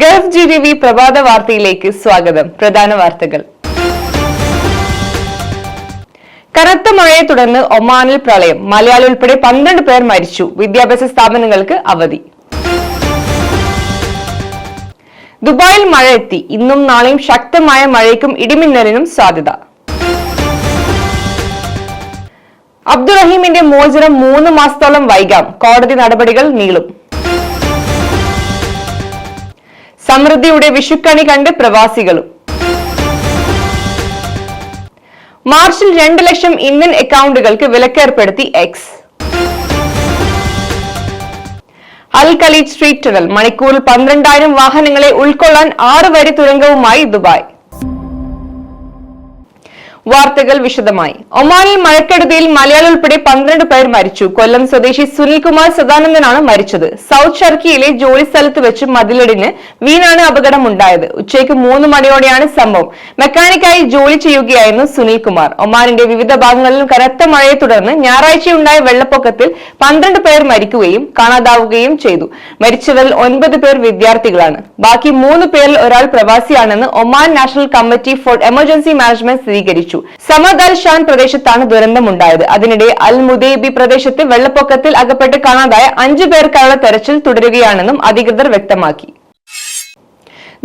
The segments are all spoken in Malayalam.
ഗൾഫ് GTV പ്രഭാത വാർത്തയിലേക്ക് സ്വാഗതം. പ്രധാന വാർത്തകൾ. കനത്ത മഴയെ തുടർന്ന് ഒമാനിൽ പ്രളയം. മലയാളി ഉൾപ്പെടെ 12 പേർ മരിച്ചു. വിദ്യാഭ്യാസ സ്ഥാപനങ്ങൾക്ക് അവധി. ദുബായിൽ മഴ എത്തി. ഇന്നും നാളെയും ശക്തമായ മഴയ്ക്കും ഇടിമിന്നലിനും സാധ്യത. അബ്ദുറഹീമിന്റെ മോചനം 3 മാസത്തോളം വൈകാം. കോടതി നടപടികൾ നീളും. സമൃദ്ധിയുടെ വിഷുക്കണി കണ്ട് പ്രവാസികളും. മാർച്ചിൽ 2 ലക്ഷം ഇന്ത്യൻ അക്കൗണ്ടുകൾക്ക് വിലക്കേർപ്പെടുത്തി എക്സ്. അൽ ഖലീജ് സ്ട്രീറ്റ് ടണൽ മണിക്കൂറിൽ 12,000 വാഹനങ്ങളെ ഉൾക്കൊള്ളാൻ 6 വരി തുരങ്കവുമായി ദുബായ്. വാർത്തകൾ വിശദമായി. ഒമാനിൽ മഴക്കെടുതിയിൽ മലയാളി ഉൾപ്പെടെ 12 പേർ മരിച്ചു. കൊല്ലം സ്വദേശി സുനിൽകുമാർ സദാനന്ദനാണ് മരിച്ചത്. സൗത്ത് ഷർക്കിയിലെ ജോലി സ്ഥലത്ത് വെച്ച് മതിലിടിഞ്ഞ് വീണാണ് അപകടമുണ്ടായത്. ഉച്ചയ്ക്ക് 3 മണിയോടെയാണ് സംഭവം. മെക്കാനിക്കായി ജോലി ചെയ്യുകയായിരുന്നു സുനിൽകുമാർ. ഒമാനിന്റെ വിവിധ ഭാഗങ്ങളിലും കനത്ത മഴയെ തുടർന്ന് ഞായറാഴ്ചയുണ്ടായ വെള്ളപ്പൊക്കത്തിൽ 12 പേർ മരിക്കുകയും കാണാതാവുകയും ചെയ്തു. മരിച്ചവരിൽ 9 പേർ വിദ്യാർത്ഥികളാണ്. ബാക്കി 3 പേരിൽ ഒരാൾ പ്രവാസിയാണെന്ന് Oman National Committee for Emergency Management സ്ഥിരീകരിച്ചു. സമദ് അൽ ഷാൻ പ്രദേശത്താണ് ദുരന്തമുണ്ടായത്. അതിനിടെ അൽ മുദൈബി പ്രദേശത്ത് വെള്ളപ്പൊക്കത്തിൽ അകപ്പെട്ട് കാണാതായ 5 പേർക്കായുള്ള തെരച്ചിൽ തുടരുകയാണെന്നും അധികൃതർ വ്യക്തമാക്കി.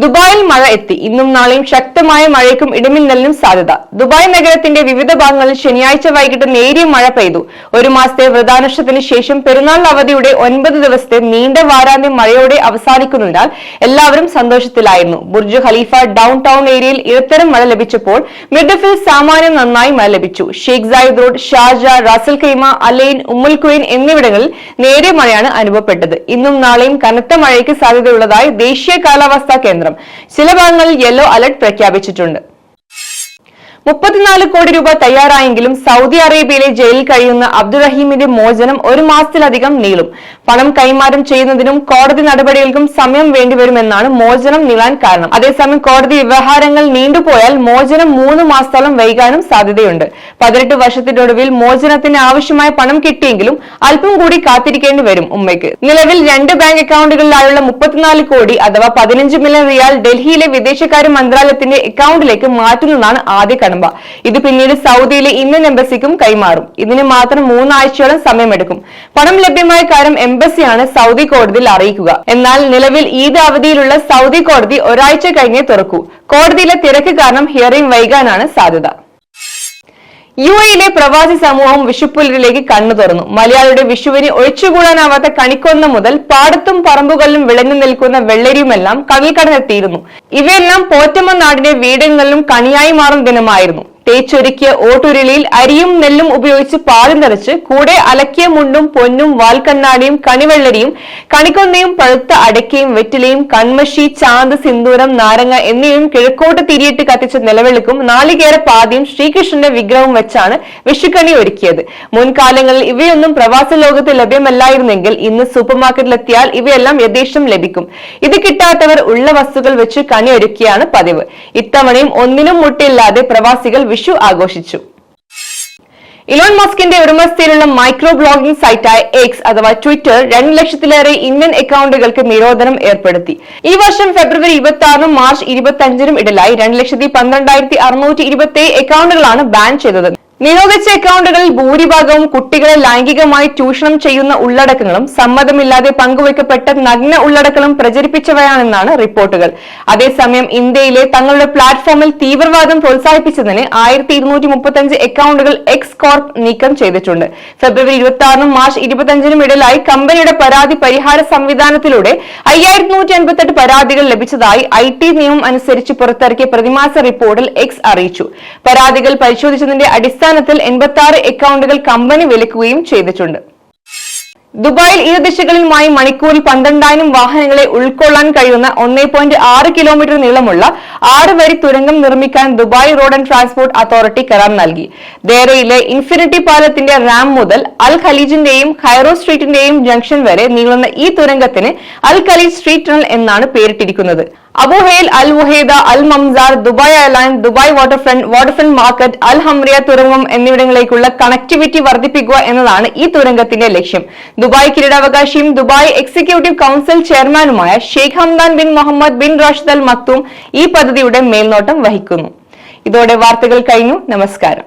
ദുബായിൽ മഴ എത്തി. ഇന്നും നാളെയും ശക്തമായ മഴയ്ക്കും ഇടിമിന്നലിനും സാധ്യത. ദുബായ് നഗരത്തിന്റെ വിവിധ ഭാഗങ്ങളിൽ ശനിയാഴ്ച വൈകിട്ട് നേരിയ മഴ പെയ്തു. 1 മാസത്തെ വ്രതാനുഷ്ഠത്തിന് ശേഷം പെരുന്നാൾ അവധിയുടെ 9 ദിവസത്തെ നീണ്ട വാരാന്ത്യം മഴയോടെ അവസാനിക്കുന്നതിനാൽ എല്ലാവരും സന്തോഷത്തിലായിരുന്നു. ബുർജ് ഖലീഫ ഡൗൺ ടൗൺ ഏരിയയിൽ ഇടത്തരം മഴ ലഭിച്ചപ്പോൾ മിഡ്ഫിൽ സാമാന്യം നന്നായി മഴ ലഭിച്ചു. Sheikh Zayed Road, Sharjah, Ras al Khaimah, Al Ain, Umm al Quwain എന്നിവിടങ്ങളിൽ നേരിയ മഴയാണ് അനുഭവപ്പെട്ടത്. ഇന്നും നാളെയും കനത്ത മഴയ്ക്ക് സാധ്യതയുള്ളതായി ദേശീയ കാലാവസ്ഥാ കേന്ദ്രം ചില ഭാഗങ്ങളിൽ യെല്ലോ അലർട്ട് പ്രഖ്യാപിച്ചിട്ടുണ്ട്. 34 കോടി രൂപ തയ്യാറായെങ്കിലും സൗദി അറേബ്യയിലെ ജയിലിൽ കഴിയുന്ന അബ്ദുറഹീമിന്റെ മോചനം 1 മാസത്തിലധികം നീളും. പണം കൈമാറ്റം ചെയ്യുന്നതിനും കോടതി നടപടികൾക്കും സമയം വേണ്ടിവരുമെന്നാണ് മോചനം നീളാൻ കാരണം. അതേസമയം കോടതി വ്യവഹാരങ്ങൾ നീണ്ടുപോയാൽ മോചനം 3 മാസത്തോളം വൈകാനും സാധ്യതയുണ്ട്. 18 വർഷത്തിനൊടുവിൽ മോചനത്തിന് ആവശ്യമായ പണം കിട്ടിയെങ്കിലും അല്പം കൂടി കാത്തിരിക്കേണ്ടി വരും ഉമ്മയ്ക്ക്. നിലവിൽ 2 ബാങ്ക് അക്കൗണ്ടുകളിലായുള്ള 34 കോടി അഥവാ 15 മില്യൺ റിയാൽ ഡൽഹിയിലെ വിദേശകാര്യ മന്ത്രാലയത്തിന്റെ അക്കൗണ്ടിലേക്ക് മാറ്റുന്നതാണ് ആദ്യ കടമ്പ. ഇത് പിന്നീട് സൗദിയിലെ ഇന്ത്യൻ എംബസിക്കും കൈമാറും. ഇതിന് മാത്രം 3 ആഴ്ചയോളം സമയമെടുക്കും. പണം ലഭ്യമായ കാര്യം എംബസിയാണ് സൗദി കോടതിയിൽ അറിയിക്കുക. എന്നാൽ നിലവിൽ ഈദ് അവധിയിലുള്ള സൗദി കോടതി ഒരാഴ്ച കഴിഞ്ഞേ തുറക്കൂ. കോടതിയിലെ തിരക്ക് കാരണം ഹിയറിംഗ് വൈകാനാണ് സാധ്യത. UAE പ്രവാസി സമൂഹം വിഷുപ്പുലരിലേക്ക് കണ്ണു തുറന്നു. മലയാളിയുടെ വിഷുവിന് ഒഴിച്ചുകൂടാനാവാത്ത കണിക്കൊന്ന മുതൽ പാടത്തും പറമ്പുകളിലും വിളഞ്ഞു നിൽക്കുന്ന വെള്ളരിയുമെല്ലാം കടൽ കടന്നെത്തിയിരുന്നു. ഇവയെല്ലാം പോറ്റമ്മ നാടിന്റെ വീടുകളിലും കണിയായി മാറും ദിനമായിരുന്നു. തേച്ചൊരുക്കിയ ഓട്ടുരുളിയിൽ അരിയും നെല്ലും ഉപയോഗിച്ച് പാലും നിറച്ച് കൂടെ അലക്കിയ മുണ്ടും പൊന്നും വാൽക്കണ്ണാടിയും കണിവെള്ളരിയും കണിക്കൊന്നയും പഴുത്ത അടയ്ക്കയും വെറ്റിലയും കൺമഷി, ചാന്ത്, സിന്ദൂരം, നാരങ്ങ എന്നിവയും കിഴക്കോട്ട് തിരിയിട്ട് കത്തിച്ച നിലവിളക്കും നാളികേര പാതിയും ശ്രീകൃഷ്ണന്റെ വിഗ്രഹവും വെച്ചാണ് വിഷുക്കണി ഒരുക്കിയത്. മുൻകാലങ്ങളിൽ ഇവയൊന്നും പ്രവാസ ലോകത്ത് ലഭ്യമല്ലായിരുന്നെങ്കിൽ ഇന്ന് സൂപ്പർമാർക്കറ്റിലെത്തിയാൽ ഇവയെല്ലാം യഥേഷ്ടം ലഭിക്കും. ഇത് കിട്ടാത്തവർ ഉള്ള വസ്തുക്കൾ വെച്ച് കണി ഒരുക്കിയാണ് പതിവ്. ഇത്തവണയും ഒന്നിനും മുട്ടില്ലാതെ പ്രവാസികൾ വിഷു ആഘോഷിച്ചു. ഇലോൺ മസ്കിന്റെ ഉടമസ്ഥയിലുള്ള മൈക്രോ ബ്ലോഗിംഗ് സൈറ്റായ എക്സ് അഥവാ ട്വിറ്റർ 2 ലക്ഷത്തിലേറെ ഇന്ത്യൻ അക്കൗണ്ടുകൾക്ക് നിരോധനം ഏർപ്പെടുത്തി. ഈ വർഷം ഫെബ്രുവരി 26 മാർച്ച് 25 ഇടയിലായി 2,12,627 അക്കൗണ്ടുകളാണ് ബാൻ ചെയ്തത്. നിരോധിച്ച അക്കൗണ്ടുകളിൽ ഭൂരിഭാഗവും കുട്ടികളെ ലൈംഗികമായി ചൂഷണം ചെയ്യുന്ന ഉള്ളടക്കങ്ങളും സമ്മതമില്ലാതെ പങ്കുവയ്ക്കപ്പെട്ട നഗ്ന ഉള്ളടക്കങ്ങളും പ്രചരിപ്പിച്ചവയാണെന്നാണ് റിപ്പോർട്ടുകൾ. അതേസമയം ഇന്ത്യയിലെ തങ്ങളുടെ പ്ലാറ്റ്ഫോമിൽ തീവ്രവാദം പ്രോത്സാഹിപ്പിച്ചതിന് 1235 അക്കൗണ്ടുകൾ എക്സ് കോർപ്പ് നീക്കം ചെയ്തിട്ടുണ്ട്. ഫെബ്രുവരി 26 മാർച്ച് 25 ഇടയിലായി കമ്പനിയുടെ പരാതി പരിഹാര സംവിധാനത്തിലൂടെ 5158 പരാതികൾ ലഭിച്ചതായി IT നിയമം അനുസരിച്ച് പുറത്തിറക്കിയ പ്രതിമാസ റിപ്പോർട്ടിൽ എക്സ് അറിയിച്ചു. പരാതികൾ പരിശോധിച്ചതിന്റെ അടിസ്ഥാനത്തിൽ 86 അക്കൗണ്ടുകൾ കമ്പനി വിലക്കുകയും ചെയ്തിട്ടുണ്ട്. ദുബായിൽ ഇരു ദിശകളിലുമായി മണിക്കൂറിൽ 12,000 വാഹനങ്ങളെ ഉൾക്കൊള്ളാൻ കഴിയുന്ന 1.6 കിലോമീറ്റർ നീളമുള്ള 6 വരി തുരങ്കം നിർമ്മിക്കാൻ Dubai road and transport authority കരാർ നൽകി. ദേറയിലെ ഇൻഫിനിറ്റി പാലത്തിന്റെ റാം മുതൽ അൽ ഖലീജിന്റെയും ഖൈറോ സ്ട്രീറ്റിന്റെയും ജംഗ്ഷൻ വരെ നീളുന്ന ഈ തുരങ്കത്തിന് അൽ ഖലീജ് സ്ട്രീറ്റ് ടണൽ എന്നാണ് പേരിട്ടിരിക്കുന്നത്. Abu Hail, Al Wuheida, Al Mamzar, Dubai airline, Dubai waterfront market, Al Hamriya തുരങ്കം എന്നിവിടങ്ങളിലേക്കുള്ള കണക്ടിവിറ്റി വർദ്ധിപ്പിക്കുക എന്നതാണ് ഈ തുരങ്കത്തിന്റെ ലക്ഷ്യം. ദുബായ് കിരീടാവകാശിയും ദുബായ് എക്സിക്യൂട്ടീവ് കൌൺസിൽ ചെയർമാനുമായ Sheikh Hamdan bin Mohammed bin Rashid Al Maktoum ഈ പദ്ധതിയുടെ മേൽനോട്ടം വഹിക്കുന്നു. ഇതോടെ വാർത്തകൾ കഴിഞ്ഞു. നമസ്കാരം.